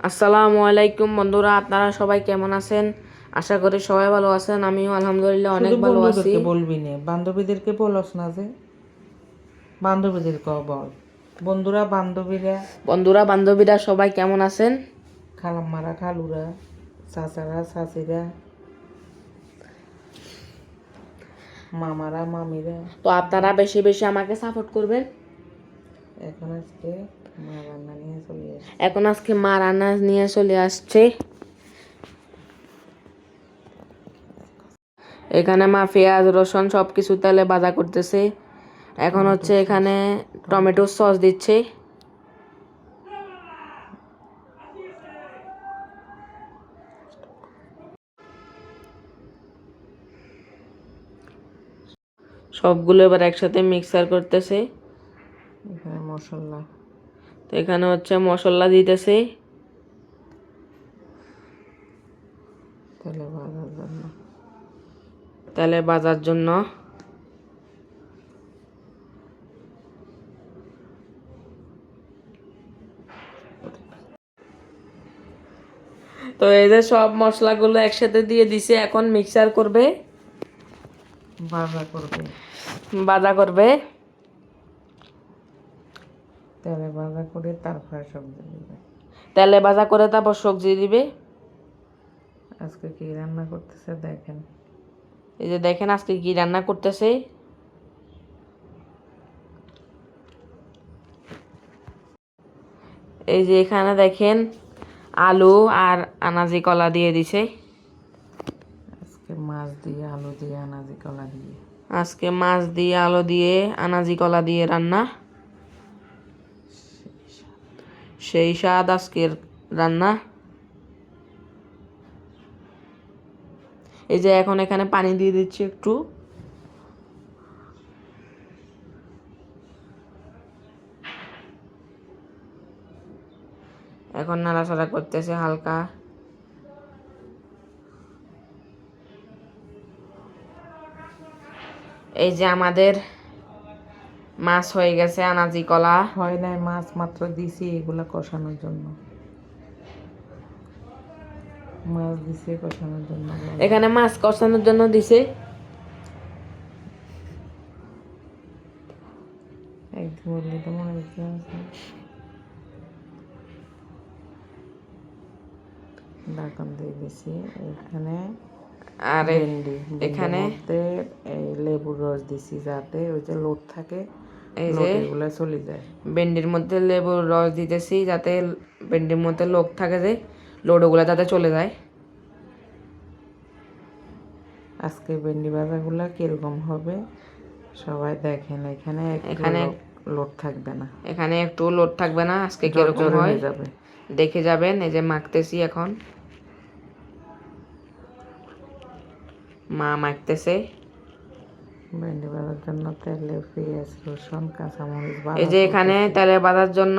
আসসালামু আলাইকুম বন্ধুরা, আপনারা সবাই কেমন আছেন? আশা করি সবাই ভালো আছেন। আমিও আলহামদুলিল্লাহ অনেক শুধু ভালো আছি। বন্ধুদেরকে বলবি না, বান্ধবীদেরকে বলস না যে। বান্ধবীদেরকে বল। বন্ধুরা বান্ধবীরা সবাই কেমন আছেন? খালাম্মারা, খালুরা, চাচারা, চাচিরা, মামারা, মামিরা। তো আপনারা বেশি বেশি আমাকে সাপোর্ট করবেন। এখন আজকে মা রান্না নিয়ে চলে আসছে। এখন আজকে মা রান্না নিয়ে চলে আসছে। এখানে মা পেঁয়াজ রসুন সব কিছু তেলে ভাজা করতেছে। এখন হচ্ছে এখানে টমেটো সস দিচ্ছে। সবগুলো এবার একসাথে মিক্সার করতেছে। এখানে মশলা, তো এখানে হচ্ছে মশলা দিতেছে তেলে ভাজার জন্য। তেলে ভাজার জন্য। তো এই যে সব মশলাগুলো একসাথে দিয়ে দিছে, এখন মিক্সার করবে, ভাজা করবে, ভাজা করবে। তেলে ভাজা করে তারপরে সবজি দিবে। তেলে ভাজা করে তারপর সবজি দিবে। আজকে কি রান্না করতেছে দেখেন। এই যে দেখেন আজকে কি রান্না করতেছে। এই যে এখানে দেখেন আলু আর আনাজি কলা দিয়ে দিছে। আজকে মাছ দিয়ে, আলু দিয়ে, আনাজি কলা দিয়ে। আজকে মাছ দিয়ে আলু দিয়ে আনাজি কলা দিয়ে রান্না। সেই স্বাদ আজকের রান্না। এই যে এখন এখানে পানি দিয়ে দিচ্ছি একটু। এখন নাড়াচাড়া করতেছে হালকা। এই যে আমাদের মাছ হয়ে গেছে, আনাজি কলা। হয় নাই, মাছ মাত্র দিছি এগুলা কষানোর জন্য। মাছ দিছে কষানোর জন্য। এখানে মাছ কষানোর জন্য দিছে। একদিন বললি তো মনে হচ্ছে। ঢাকন দিয়ে দিছি। এখানে আর ভেন্ডি, এখানে মধ্যে এই লেবুর রস দিছি যাতে ওই যে লোট থাকে, এই যে লোট এগুলা চলে যায়। ভেন্ডির মধ্যে লেবুর রস দিতেছি যাতে ভেন্ডির মধ্যে লোক থাকে, যে লোডগুলো যাতে চলে যায়। আজকে ভেন্ডি ভাজাগুলা কিরকম হবে সবাই দেখেন। এখানে এখানে লোট থাকবে না, এখানে একটু লোড থাকবে না। আজকে কিরকম হয় হয়ে যাবে। দেখে যাবেন। এই যে মাখতেছি, এখন মা মাখতেছে। ভেন্ডি ভাজার জন্য তেলে পেঁয়াজ, রসুন, কাঁচামরিচ এই যে এখানে তেলে ভাজার জন্য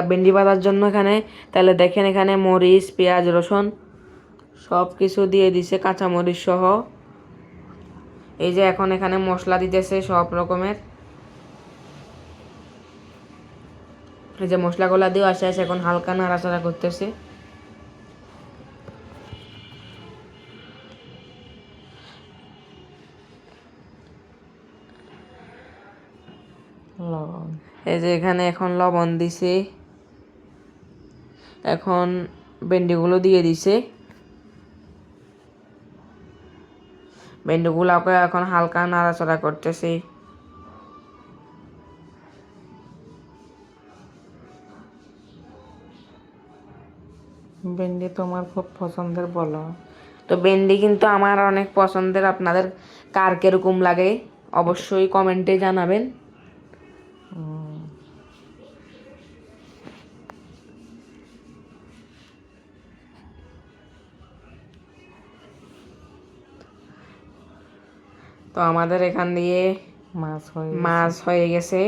ভেন্ডি ভাজার জন্য এখানে তেলে দেখেন এখানে মরিচ, পেঁয়াজ, রসুন সব কিছু দিয়ে দিছে, কাঁচামরিচ সহ। এই যে এখন এখানে মশলা দিতেছে সব রকমের। এই যে মশলাগুলা দিয়ে আসে আসে এখন হালকা নাড়াচাড়া করতেছে। লবণ। এই যে এখানে এখন লবণ দিছে, এখন ভেন্ডিগুলো দিয়ে দিছে। ভেন্ডিগুলোকে এখন হালকা নাড়াচাড়া করতেছে। ভেন্ডি তোমার খুব পছন্দের বলো। তো ভেন্ডি কিন্তু আমার অনেক পছন্দের। আপনাদের কার কিরকম লাগে অবশ্যই কমেন্টে জানাবেন। তো আমাদের এখান দিয়ে মাছ হয়ে গেছে,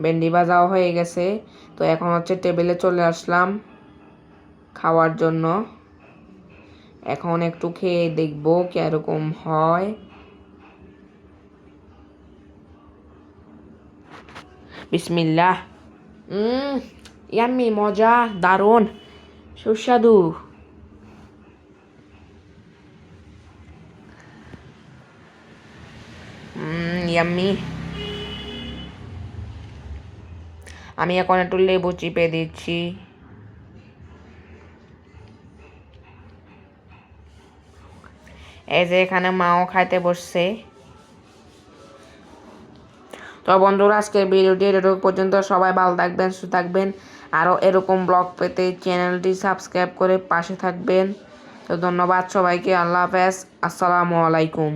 ভেন্ডি ভাজাও হয়ে গেছে। তো এখন হচ্ছে টেবিলে চলে আসলাম খাওয়ার জন্য। এখন একটু খেয়ে দেখবো কিরকম হয়। বিসমিল্লাহ। ইয়াম্মি, মজা, দারুণ, সুস্বাদু। ইয়াম্মি। আমি এখন একটু লেবু চিপে দিচ্ছি। এই যে এখানে মাও খাইতে বসছে। তো বন্ধুরা, আজকের ভিডিওটি এটুকু পর্যন্ত। সবাই ভালো থাকবেন, সুস্থ থাকবেন। আরও এরকম ব্লগ পেতে চ্যানেলটি সাবস্ক্রাইব করে পাশে থাকবেন। তো ধন্যবাদ সবাইকে। আল্লাহ হাফেজ। আসসালামু আলাইকুম।